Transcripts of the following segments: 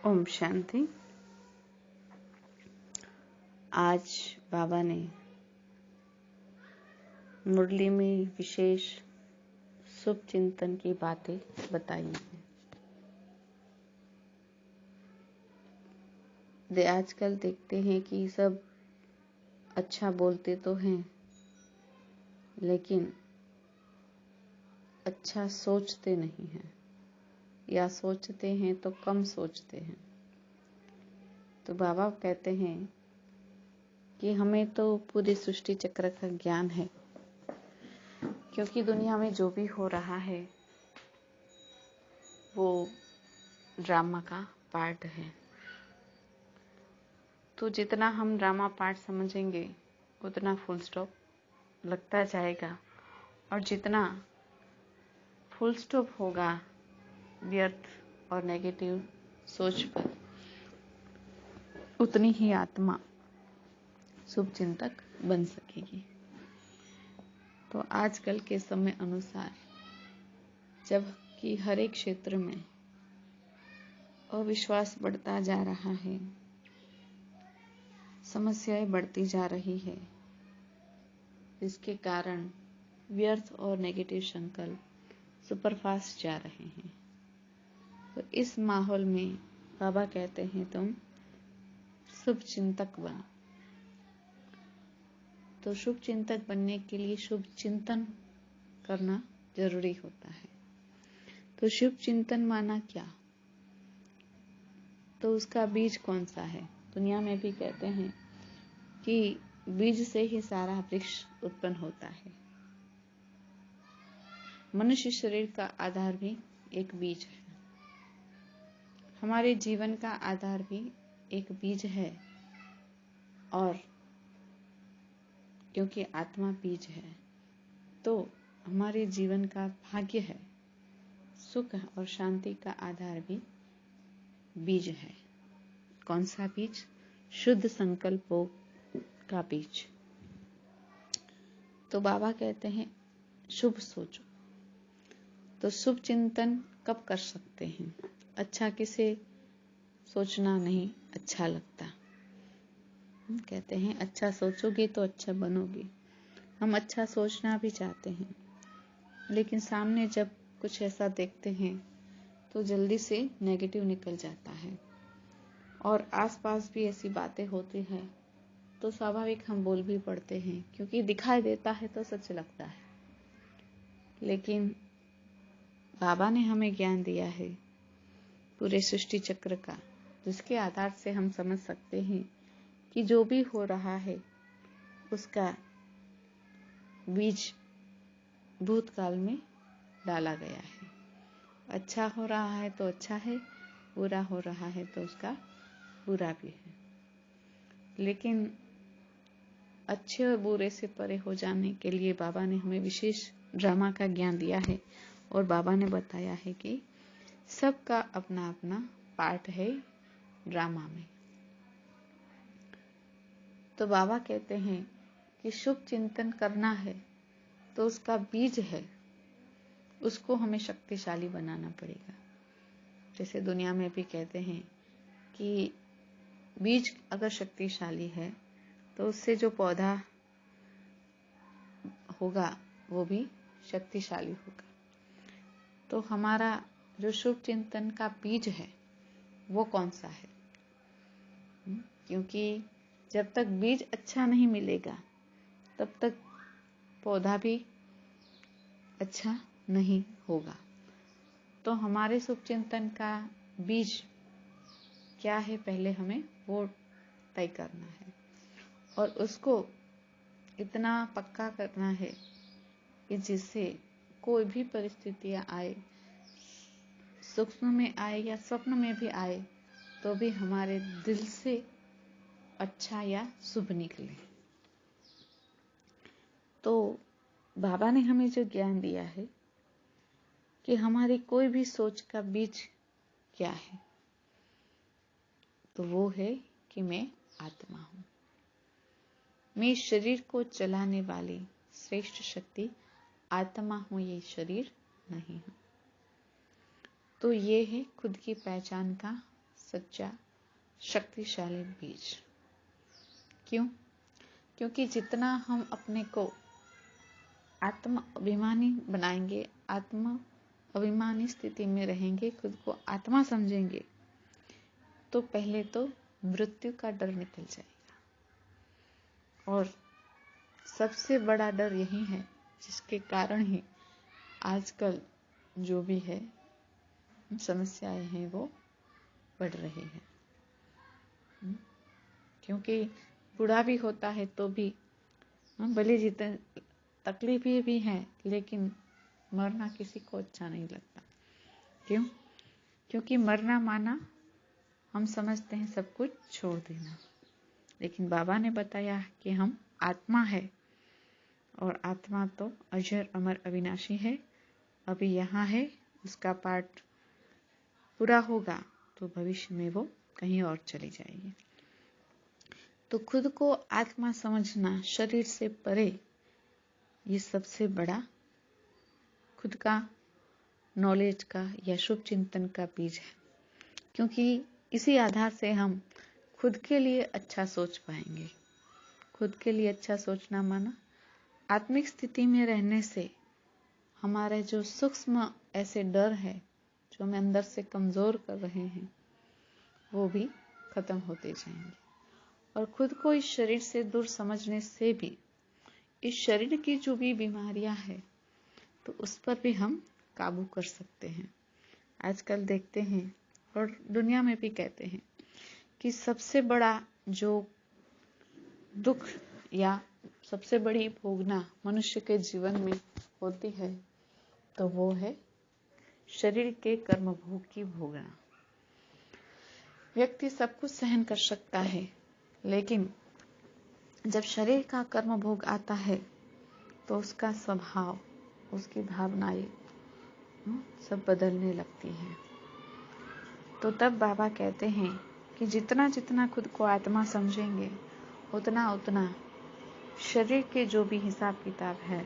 ओम शांति। आज बाबा ने मुरली में विशेष शुभ चिंतन की बातें बताई हैं। आजकल देखते हैं कि सब अच्छा बोलते तो हैं, लेकिन अच्छा सोचते नहीं हैं, या सोचते हैं तो कम सोचते हैं। तो बाबा कहते हैं कि हमें तो पूरे सृष्टि चक्र का ज्ञान है, क्योंकि दुनिया में जो भी हो रहा है वो ड्रामा का पार्ट है। तो जितना हम ड्रामा पार्ट समझेंगे उतना फुल स्टॉप लगता जाएगा, और जितना फुल स्टॉप होगा व्यर्थ और नेगेटिव सोच पर, उतनी ही आत्मा शुभ चिंतक बन सकेगी। तो आजकल के समय अनुसार जबकि हर एक क्षेत्र में अविश्वास बढ़ता जा रहा है, समस्याएं बढ़ती जा रही है, इसके कारण व्यर्थ और नेगेटिव संकल्प सुपरफास्ट जा रहे हैं। तो इस माहौल में बाबा कहते हैं तुम शुभ चिंतक बनो। तो शुभ चिंतक बनने के लिए शुभ चिंतन करना जरूरी होता है। तो शुभ चिंतन माना क्या? तो उसका बीज कौन सा है? दुनिया में भी कहते हैं कि बीज से ही सारा वृक्ष उत्पन्न होता है। मनुष्य शरीर का आधार भी एक बीज है, हमारे जीवन का आधार भी एक बीज है, और क्योंकि आत्मा बीज है तो हमारे जीवन का भाग्य है, सुख और शांति का आधार भी बीज है। कौन सा बीज? शुद्ध संकल्पों का बीज। तो बाबा कहते हैं शुभ सोचो। तो शुभ चिंतन कब कर सकते हैं? अच्छा किसे सोचना नहीं अच्छा लगता? कहते हैं अच्छा सोचोगी तो अच्छा बनोगी। हम अच्छा सोचना भी चाहते हैं, लेकिन सामने जब कुछ ऐसा देखते हैं तो जल्दी से नेगेटिव निकल जाता है, और आसपास भी ऐसी बातें होती हैं तो स्वाभाविक हम बोल भी पड़ते हैं, क्योंकि दिखाई देता है तो सच लगता है। लेकिन बाबा ने हमें ज्ञान दिया है पूरे सृष्टि चक्र का, जिसके आधार से हम समझ सकते हैं कि जो भी हो रहा है उसका बीज भूतकाल में डाला गया है। अच्छा हो रहा है तो अच्छा है, बुरा हो रहा है तो उसका बुरा भी है। लेकिन अच्छे और बुरे से परे हो जाने के लिए बाबा ने हमें विशेष ड्रामा का ज्ञान दिया है, और बाबा ने बताया है कि सबका अपना अपना पार्ट है ड्रामा में। तो बाबा कहते हैं कि शुभ चिंतन करना है तो उसका बीज है, उसको हमें शक्तिशाली बनाना पड़ेगा। जैसे दुनिया में भी कहते हैं कि बीज अगर शक्तिशाली है तो उससे जो पौधा होगा वो भी शक्तिशाली होगा। तो हमारा जो शुभ चिंतन का बीज है वो कौन सा है? क्योंकि जब तक बीज अच्छा नहीं मिलेगा तब तक पौधा भी अच्छा नहीं होगा। तो हमारे शुभ चिंतन का बीज क्या है, पहले हमें वो तय करना है, और उसको इतना पक्का करना है कि जिससे कोई भी परिस्थितियां आए, सूक्ष्म में आए या स्वप्न में भी आए, तो भी हमारे दिल से अच्छा या शुभ निकले। तो बाबा ने हमें जो ज्ञान दिया है कि हमारी कोई भी सोच का बीज क्या है, तो वो है कि मैं आत्मा हूँ, मैं शरीर को चलाने वाली श्रेष्ठ शक्ति आत्मा हूँ, ये शरीर नहीं हूँ। तो ये है खुद की पहचान का सच्चा शक्तिशाली बीज। क्यों? क्योंकि जितना हम अपने को आत्म अभिमानी बनाएंगे, आत्म अभिमानी स्थिति में रहेंगे, खुद को आत्मा समझेंगे, तो पहले तो मृत्यु का डर निकल जाएगा। और सबसे बड़ा डर यही है जिसके कारण ही आजकल जो भी है समस्याएं हैं वो बढ़ रही है। क्योंकि बूढ़ा भी होता है तो भी भले जितने तकलीफें भी हैं, लेकिन मरना किसी को अच्छा नहीं लगता। क्यों? क्योंकि मरना माना हम समझते हैं सब कुछ छोड़ देना, लेकिन बाबा ने बताया कि हम आत्मा है और आत्मा तो अजर अमर अविनाशी है। अभी यहाँ है, उसका पार्ट पूरा होगा तो भविष्य में वो कहीं और चली जाएगी। तो खुद को आत्मा समझना, शरीर से परे, ये सबसे बड़ा खुद का नॉलेज का या शुभ चिंतन का बीज है। क्योंकि इसी आधार से हम खुद के लिए अच्छा सोच पाएंगे। खुद के लिए अच्छा सोचना माना आत्मिक स्थिति में रहने से हमारे जो सूक्ष्म ऐसे डर है जो हमें अंदर से कमजोर कर रहे हैं वो भी खत्म होते जाएंगे। और खुद को इस शरीर से दूर समझने से भी इस शरीर की जो भी बीमारियां हैं तो उस पर भी हम काबू कर सकते हैं। आजकल देखते हैं और दुनिया में भी कहते हैं कि सबसे बड़ा जो दुख या सबसे बड़ी भोगना मनुष्य के जीवन में होती है तो वो है शरीर के कर्म भोग की भोगना। व्यक्ति सब कुछ सहन कर सकता है, लेकिन जब शरीर का कर्म भोग आता है तो उसका स्वभाव, उसकी भावनाएं सब बदलने लगती हैं। तो तब बाबा कहते हैं कि जितना जितना खुद को आत्मा समझेंगे उतना उतना शरीर के जो भी हिसाब किताब है,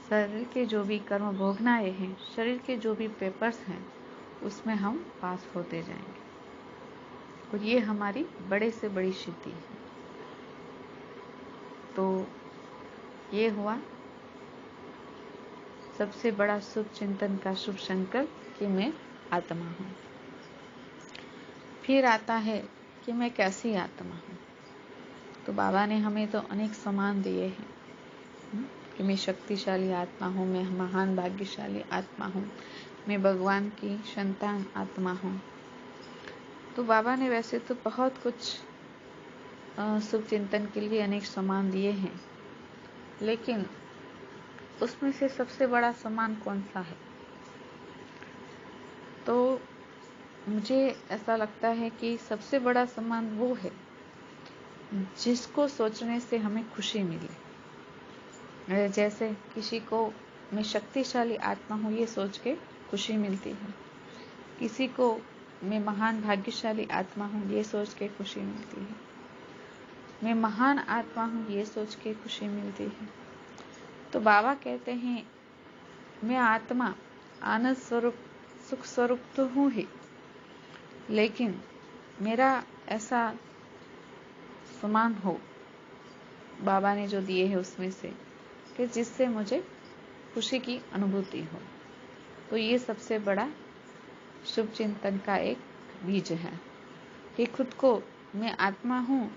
शरीर के जो भी कर्म भोगनाएं हैं, शरीर के जो भी पेपर्स हैं, उसमें हम पास होते जाएंगे। और ये हमारी बड़े से बड़ी सिद्धि है। तो ये हुआ सबसे बड़ा शुभ चिंतन का शुभ संकल्प कि मैं आत्मा हूँ। फिर आता है कि मैं कैसी आत्मा हूँ। तो बाबा ने हमें तो अनेक सम्मान दिए हैं कि मैं शक्तिशाली आत्मा हूँ, मैं महान भाग्यशाली आत्मा हूँ, मैं भगवान की संतान आत्मा हूँ। तो बाबा ने वैसे तो बहुत कुछ शुभ चिंतन के लिए अनेक सम्मान दिए हैं, लेकिन उसमें से सबसे बड़ा सम्मान कौन सा है? तो मुझे ऐसा लगता है कि सबसे बड़ा सम्मान वो है जिसको सोचने से हमें खुशी मिले। जैसे किसी को मैं शक्तिशाली आत्मा हूँ ये सोच के खुशी मिलती है, किसी को मैं महान भाग्यशाली आत्मा हूँ ये सोच के खुशी मिलती है, मैं महान आत्मा हूँ ये सोच के खुशी मिलती है। तो बाबा कहते हैं मैं आत्मा आनंद स्वरूप सुख स्वरूप तो हूँ ही, लेकिन मेरा ऐसा सम्मान हो बाबा ने जो दिए है उसमें से कि जिससे मुझे खुशी की अनुभूति हो। तो ये सबसे बड़ा शुभ चिंतन का एक बीज है कि खुद को मैं आत्मा हूँ,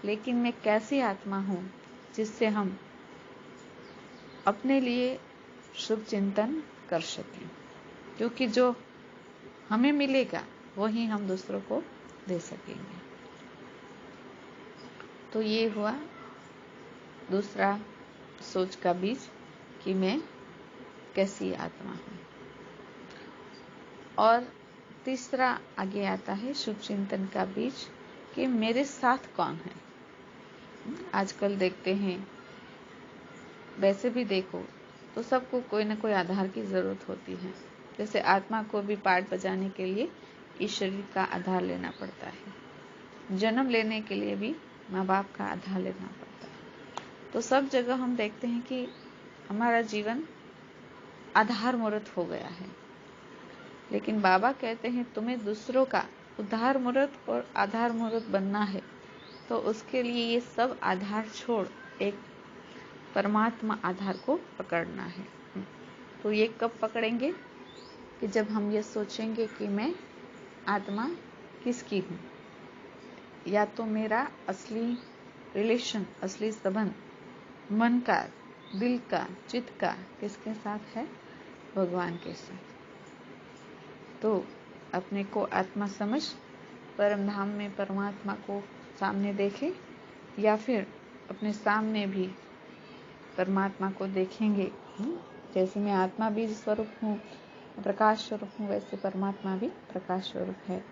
लेकिन मैं कैसी आत्मा हूँ जिससे हम अपने लिए शुभ चिंतन कर सकें। क्योंकि जो हमें मिलेगा वही हम दूसरों को दे सकेंगे। तो ये हुआ दूसरा सोच का बीज कि मैं कैसी आत्मा हूँ। और तीसरा आगे आता है शुभ चिंतन का बीज कि मेरे साथ कौन है। आजकल देखते हैं, वैसे भी देखो तो सबको कोई ना कोई आधार की जरूरत होती है। जैसे आत्मा को भी पाठ बजाने के लिए इस शरीर का आधार लेना पड़ता है, जन्म लेने के लिए भी माँ बाप का आधार लेना पड़ता है। तो सब जगह हम देखते हैं कि हमारा जीवन आधार मूर्त हो गया है। लेकिन बाबा कहते हैं तुम्हें दूसरों का उद्धार मूर्त और आधार मूर्त बनना है तो उसके लिए ये सब आधार छोड़ एक परमात्मा आधार को पकड़ना है। तो ये कब पकड़ेंगे कि जब हम ये सोचेंगे कि मैं आत्मा किसकी हूँ, या तो मेरा असली रिलेशन, असली संबंध मन का, दिल का, चित्त का किसके साथ है, भगवान के साथ। तो अपने को आत्मा समझ परम धाम में परमात्मा को सामने देखे, या फिर अपने सामने भी परमात्मा को देखेंगे। जैसे मैं आत्मा बीज स्वरूप हूँ, प्रकाश स्वरूप हूँ, वैसे परमात्मा भी प्रकाश स्वरूप है।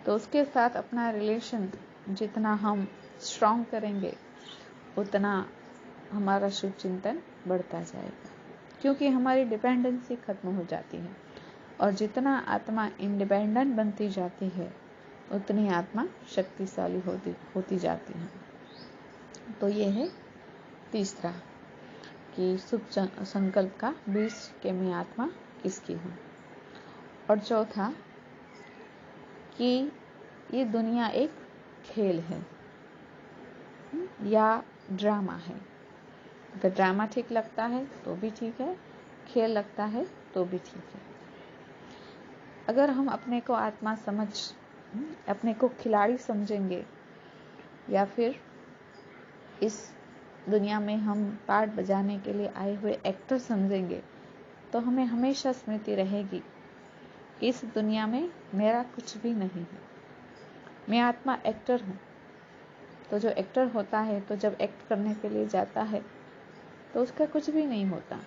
तो उसके साथ अपना रिलेशन जितना हम स्ट्रॉन्ग करेंगे उतना हमारा शुभ चिंतन बढ़ता जाएगा, क्योंकि हमारी डिपेंडेंसी खत्म हो जाती है। और जितना आत्मा इंडिपेंडेंट बनती जाती है उतनी आत्मा शक्तिशाली होती जाती है। तो ये है तीसरा कि शुभ संकल्प का बीज के मैं आत्मा किसकी हूँ। और चौथा कि ये दुनिया एक खेल है या ड्रामा है। अगर ड्रामा ठीक लगता है तो भी ठीक है, खेल लगता है तो भी ठीक है। अगर हम अपने को आत्मा समझ अपने को खिलाड़ी समझेंगे या फिर इस दुनिया में हम पार्ट बजाने के लिए आए हुए एक्टर समझेंगे तो हमें हमेशा स्मृति रहेगी कि इस दुनिया में मेरा कुछ भी नहीं है, मैं आत्मा एक्टर हूँ। तो जो एक्टर होता है तो जब एक्ट करने के लिए जाता है तो उसका कुछ भी नहीं होता।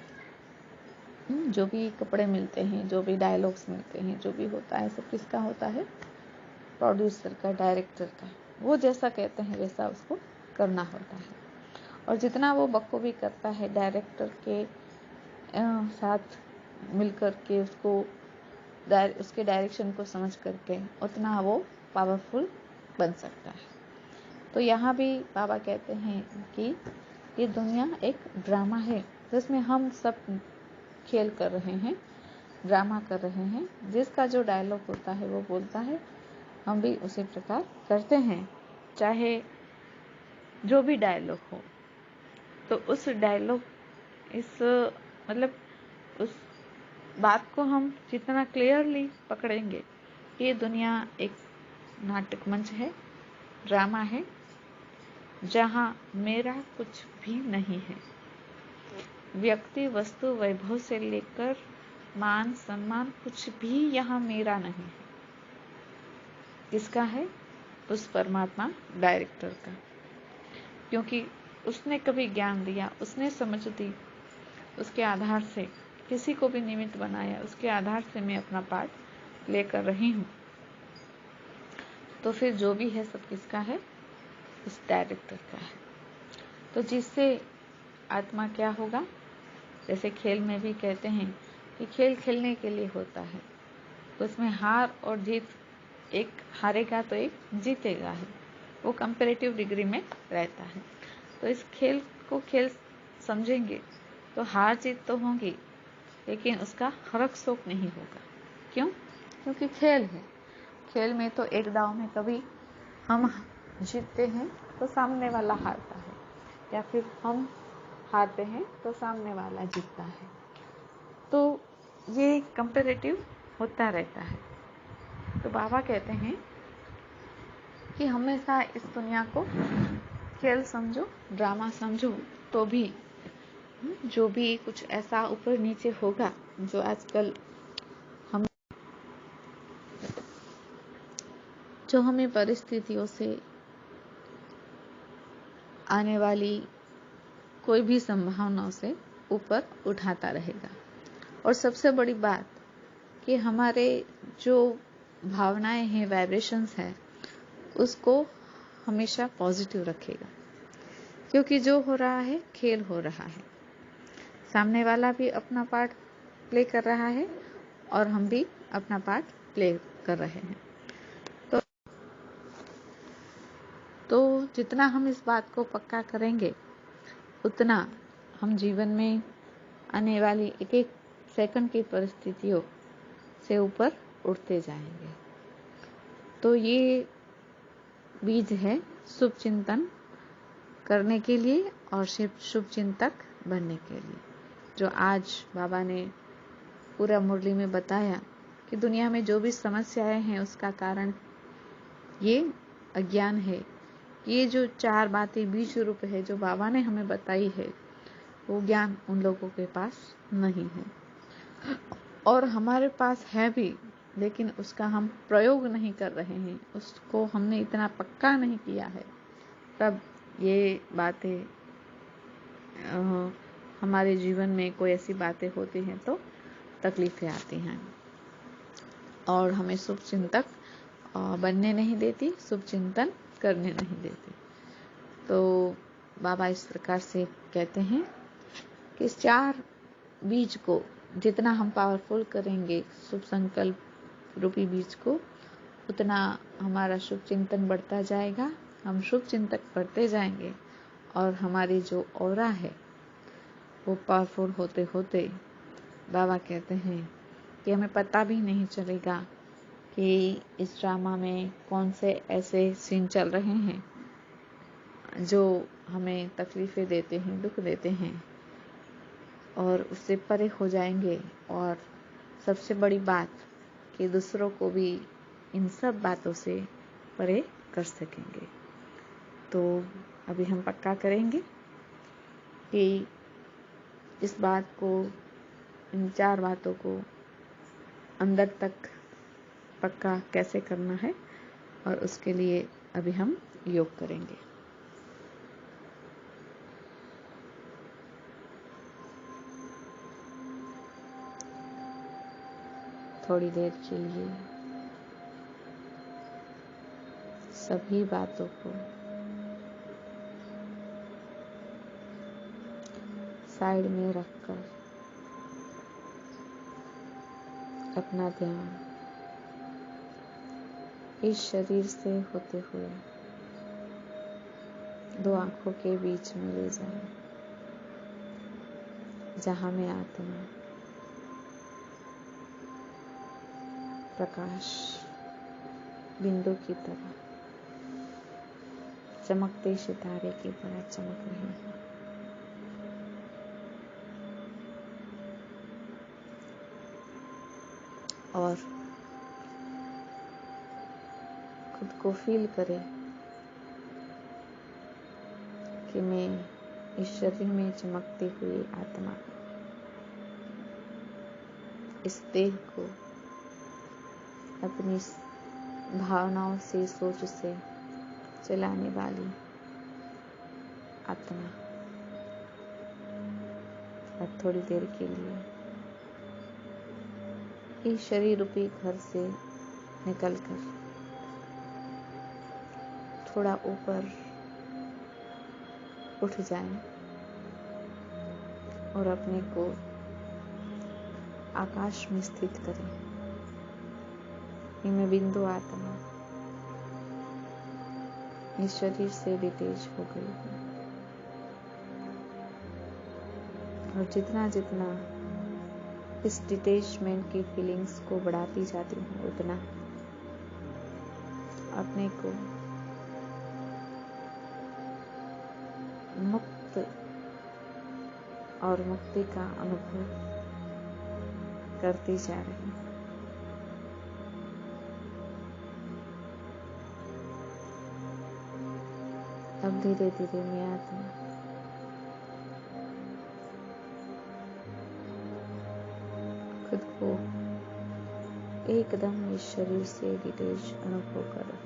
जो भी कपड़े मिलते हैं, जो भी डायलॉग्स मिलते हैं, जो भी होता है सब किसका होता है, प्रोड्यूसर का, डायरेक्टर का। वो जैसा कहते हैं वैसा उसको करना होता है। और जितना वो बखूबी करता है डायरेक्टर के साथ मिलकर के उसके डायरेक्शन को समझ करके, उतना वो पावरफुल बन सकता है। तो यहाँ भी बाबा कहते हैं कि ये दुनिया एक ड्रामा है जिसमें हम सब खेल कर रहे हैं, ड्रामा कर रहे हैं। जिसका जो डायलॉग होता है वो बोलता है, हम भी उसी प्रकार करते हैं, चाहे जो भी डायलॉग हो। तो उस डायलॉग मतलब उस बात को हम जितना क्लियरली पकड़ेंगे, ये दुनिया एक नाटक मंच है, ड्रामा है, जहां मेरा कुछ भी नहीं है। व्यक्ति, वस्तु, वैभव से लेकर मान सम्मान कुछ भी यहाँ मेरा नहीं है। किसका है? उस परमात्मा डायरेक्टर का। क्योंकि उसने कभी ज्ञान दिया, उसने समझ दी, उसके आधार से किसी को भी निमित्त बनाया, उसके आधार से मैं अपना पार्ट प्ले कर रही हूँ। तो फिर जो भी है सब किसका है? उस डायरेक्टर का है। तो जिससे आत्मा क्या होगा? जैसे खेल में भी कहते हैं कि खेल खेलने के लिए होता है, तो उसमें हार और जीत, एक हारेगा तो एक जीतेगा है, वो कंपैरेटिव डिग्री में रहता है। तो इस खेल को खेल समझेंगे तो हार जीत तो होंगी, लेकिन उसका हरक शोक नहीं होगा। क्यों? क्योंकि खेल है। खेल में तो एक दाव में कभी हम जीतते हैं तो सामने वाला हारता है, या फिर हम हारते हैं तो सामने वाला जीतता है। तो ये कंपैरेटिव होता रहता है। तो बाबा कहते हैं कि हमेशा इस दुनिया को खेल समझो, ड्रामा समझो, तो भी जो भी कुछ ऐसा ऊपर नीचे होगा, जो आजकल हमें परिस्थितियों से आने वाली कोई भी संभावनाओं से ऊपर उठाता रहेगा। और सबसे बड़ी बात कि हमारे जो भावनाएं हैं, वाइब्रेशंस है, उसको हमेशा पॉजिटिव रखेगा। क्योंकि जो हो रहा है खेल हो रहा है, सामने वाला भी अपना पार्ट प्ले कर रहा है और हम भी अपना पार्ट प्ले कर रहे हैं। तो जितना हम इस बात को पक्का करेंगे उतना हम जीवन में आने वाली एक एक सेकंड की परिस्थितियों से ऊपर उठते जाएंगे। तो ये बीज है शुभ चिंतन करने के लिए और शुभ चिंतक बनने के लिए। जो आज बाबा ने पूरा मुरली में बताया कि दुनिया में जो भी समस्याएं हैं उसका कारण ये अज्ञान है। ये जो 4 बातें बीज रूप है जो बाबा ने हमें बताई है, वो ज्ञान उन लोगों के पास नहीं है और हमारे पास है भी, लेकिन उसका हम प्रयोग नहीं कर रहे हैं, उसको हमने इतना पक्का नहीं किया है। तब ये बातें हमारे जीवन में कोई ऐसी बातें होती हैं तो तकलीफें आती हैं और हमें शुभ चिंतक बनने नहीं देती, शुभ चिंतन करने नहीं देती। तो बाबा इस प्रकार से कहते हैं कि इस 4 बीज को जितना हम पावरफुल करेंगे, शुभ संकल्प रूपी बीज को, उतना हमारा शुभ चिंतन बढ़ता जाएगा, हम शुभ चिंतक बढ़ते जाएंगे और हमारी जो ऑरा है वो पावरफुल होते होते बाबा कहते हैं कि हमें पता भी नहीं चलेगा कि इस ड्रामा में कौन से ऐसे सीन चल रहे हैं जो हमें तकलीफें देते हैं, दुख देते हैं, और उससे परे हो जाएंगे। और सबसे बड़ी बात कि दूसरों को भी इन सब बातों से परे कर सकेंगे। तो अभी हम पक्का करेंगे कि इस बात को, इन 4 बातों को अंदर तक पक्का कैसे करना है, और उसके लिए अभी हम योग करेंगे। थोड़ी देर के लिए सभी बातों को साइड में रखकर अपना ध्यान इस शरीर से होते हुए 2 आंखों के बीच में ले जाएं, जहां में आत्मा प्रकाश बिंदु की तरह, चमकते सितारे की तरह चमक रही है। और खुद को फील करें कि मैं इस शरीर में चमकती हुई आत्मा, इस देह को अपनी भावनाओं से, सोच से चलाने वाली आत्मा। अब थोड़ी देर के लिए इस शरीर रूपी घर से निकलकर थोड़ा ऊपर उठ जाएं और अपने को आकाश में स्थित करें। मैं बिंदु आत्मा इस शरीर से डिटैच हो गई हूँ, और जितना जितना इस डिटैचमेंट की फीलिंग्स को बढ़ाती जाती हूँ, उतना अपने को मुक्त और मुक्ति का अनुभव करती जा रही हूँ। अब धीरे धीरे मैं आत्मा खुद को एकदम इस शरीर से डिटैच अनुभव करो।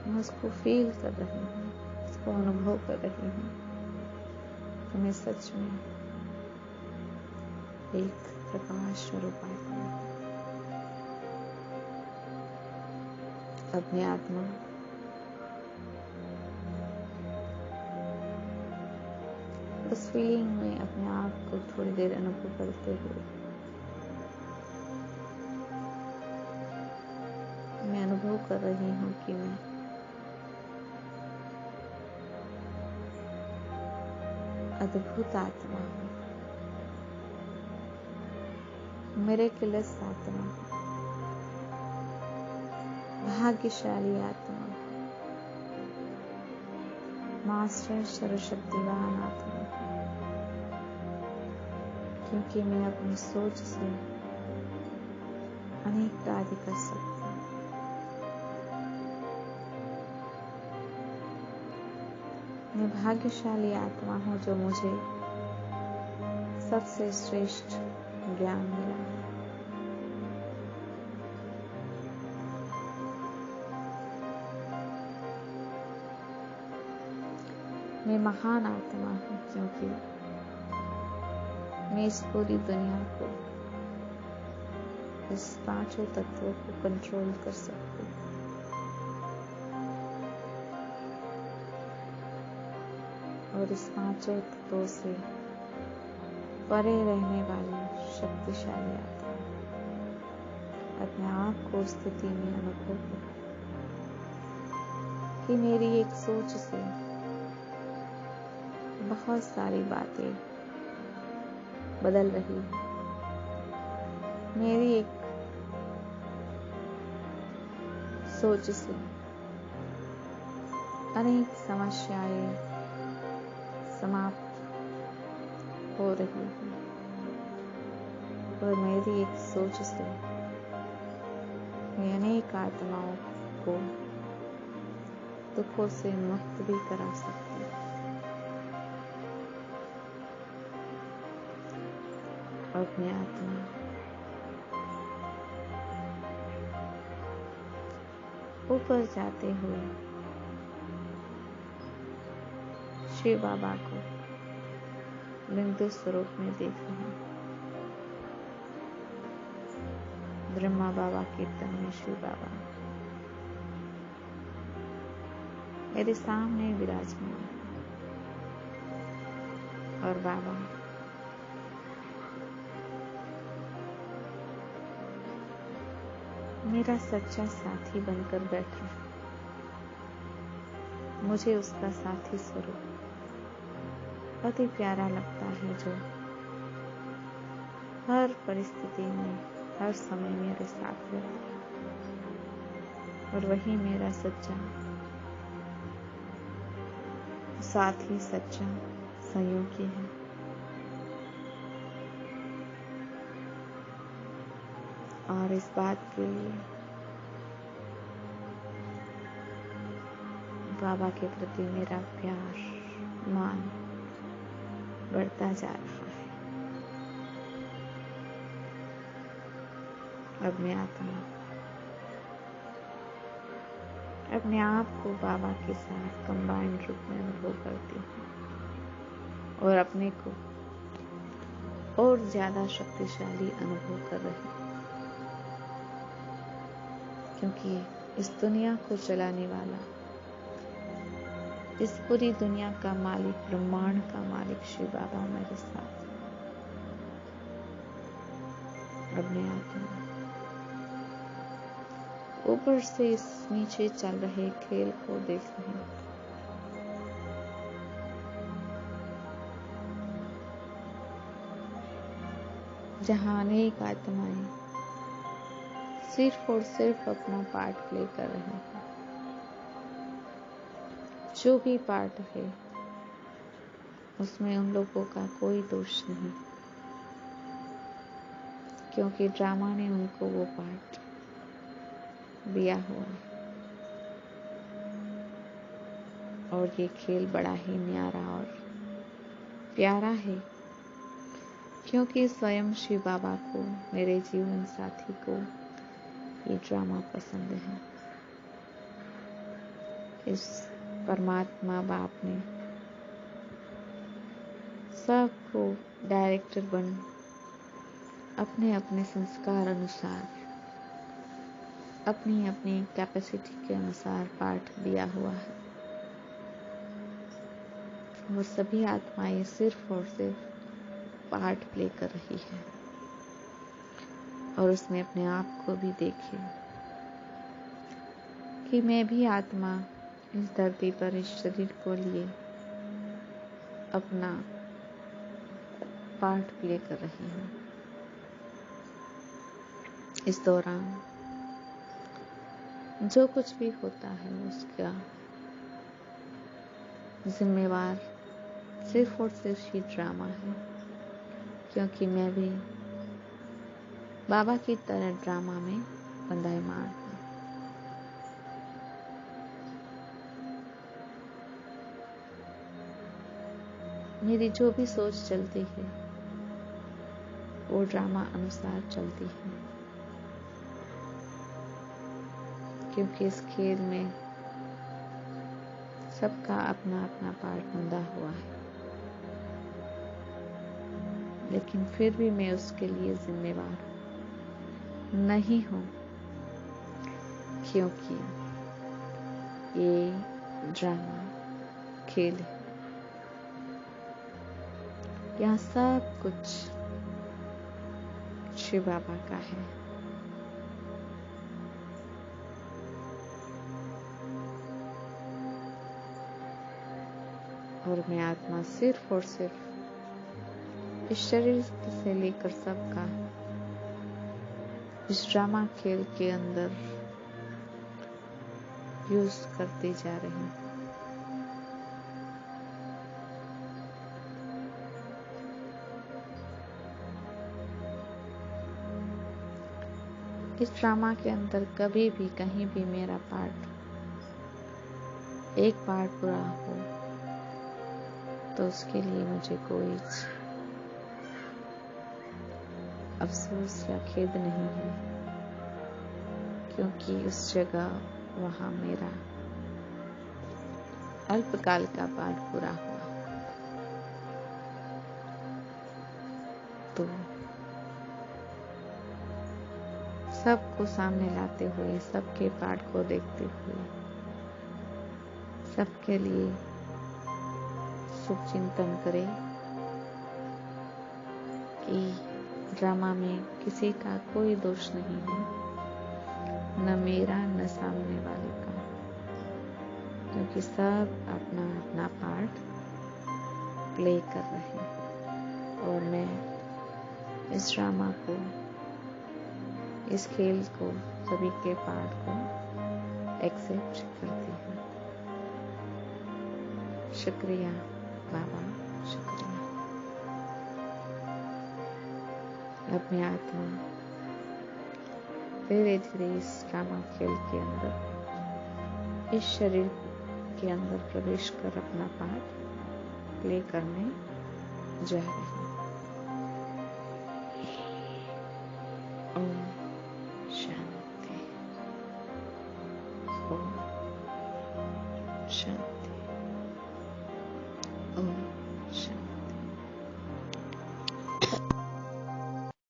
मैं उसको फील कर रही हूँ, उसको अनुभव कर रही हूँ कि मैं सच में एक प्रकाश स्वरूप आत्मा। अपनी आत्मा उस फीलिंग में अपने आप को थोड़ी देर अनुभव करते हुए मैं अनुभव कर रही हूँ कि मैं अद्भुत आत्मा हूँ, मिरेकलस आत्मा हूँ, भाग्यशाली आत्मा हूँ, मास्टर सर्वशक्तिवान आत्मा हूँ, क्योंकि मैं अपनी सोच से अनेक कार्य कर सकती हूँ। मैं भाग्यशाली आत्मा हूँ जो मुझे सबसे श्रेष्ठ ज्ञान मिला है। मैं महान आत्मा हूँ क्योंकि मैं इस पूरी दुनिया को, इस पांचों तत्वों को कंट्रोल कर सकती हूँ। और इस पांचों तत्वों से परे रहने वाली शक्तिशाली आत्मा अपने आप को स्थिति में अनुभव करो कि मेरी एक सोच से बहुत सारी बातें बदल रही है। मेरी एक सोच से अनेक समस्याएं समाप्त हो रही है और मेरी एक सोच से मैं अनेक आत्माओं को दुखों से मुक्त भी करा सकती हूँ। और अपनी आत्मा ऊपर जाते हुए शिव बाबा को बिंदु स्वरूप में देख रहे हैं। ब्रह्मा बाबा कीर्तन में शिव बाबा मेरे सामने विराजमान है और बाबा मेरा सच्चा साथी बनकर बैठा है। मुझे उसका साथी स्वरूप अति प्यारा लगता है, जो हर परिस्थिति में हर समय मेरे साथ रहता है। और वही मेरा सच्चा साथी, सच्चा सहयोगी है। और इस बात के लिए बाबा के प्रति मेरा प्यार, मान बढ़ता जा रहा है। अब मैं आत्मा अपने आप को बाबा के साथ कंबाइंड रूप में अनुभव करती हूँ और अपने को और ज्यादा शक्तिशाली अनुभव कर रही हूँ, क्योंकि इस दुनिया को चलाने वाला, इस पूरी दुनिया का मालिक, ब्रह्मांड का मालिक शिव बाबा मेरे साथ। अब मैं आत्मा ऊपर से इस नीचे चल रहे खेल को देख रही हूँ। जहां अनेक आत्माएं सिर्फ और सिर्फ अपना पार्ट प्ले कर रहे हैं। जो भी पार्ट है उसमें उन लोगों का कोई दोष नहीं, क्योंकि ड्रामा ने उनको वो पार्ट दिया हुआ है। और ये खेल बड़ा ही न्यारा और प्यारा है, क्योंकि स्वयं शिव बाबा को, मेरे जीवन साथी को ये ड्रामा पसंद है। इस परमात्मा बाप ने सबको डायरेक्टर बन अपने अपने संस्कार अनुसार, अपनी अपनी कैपेसिटी के अनुसार पाठ दिया हुआ है। वो सभी आत्माएं सिर्फ और सिर्फ पार्ट प्ले कर रही है और उसमें अपने आप को भी देखे कि मैं भी आत्मा इस धरती पर इस शरीर को लिए अपना पार्ट प्ले कर रही हूँ। इस दौरान जो कुछ भी होता है उसका जिम्मेवार सिर्फ और सिर्फ ही ड्रामा है, क्योंकि मैं भी बाबा की तरह ड्रामा में बंधाईमान हूँ। मेरी जो भी सोच चलती है वो ड्रामा अनुसार चलती है, क्योंकि इस खेल में सबका अपना अपना पार्ट बंधा हुआ है। लेकिन फिर भी मैं उसके लिए जिम्मेवार नहीं हूं, क्योंकि ये ड्रामा खेल है। यहाँ सब कुछ शिव बाबा का है। और मैं आत्मा सिर्फ और सिर्फ इस शरीर से लेकर सबका इस ड्रामा खेल के अंदर यूज करती जा रही हूँ। इस ड्रामा के अंदर कभी भी कहीं भी मेरा पार्ट एक पार्ट पूरा हो तो उसके लिए मुझे कोई अफसोस या खेद नहीं है, क्योंकि उस जगह वहां मेरा अल्पकाल का पार्ट पूरा हुआ। तो सबको सामने लाते हुए, सबके पार्ट को देखते हुए, सबके लिए शुभ चिंतन करें कि ड्रामा में किसी का कोई दोष नहीं है, न मेरा न सामने वाले का, क्योंकि सब अपना अपना पार्ट प्ले कर रहे हैं। और मैं इस ड्रामा को, इस खेल को, सभी के पार्ट को एक्सेप्ट करती हूँ। शुक्रिया बाबा, शुक्रिया। अब मैं आत्मा धीरे धीरे इस ड्रामा खेल के अंदर, इस शरीर के अंदर प्रवेश कर अपना पार्ट प्ले करने जा रही हूँ। ओम शांति, ओम शांति।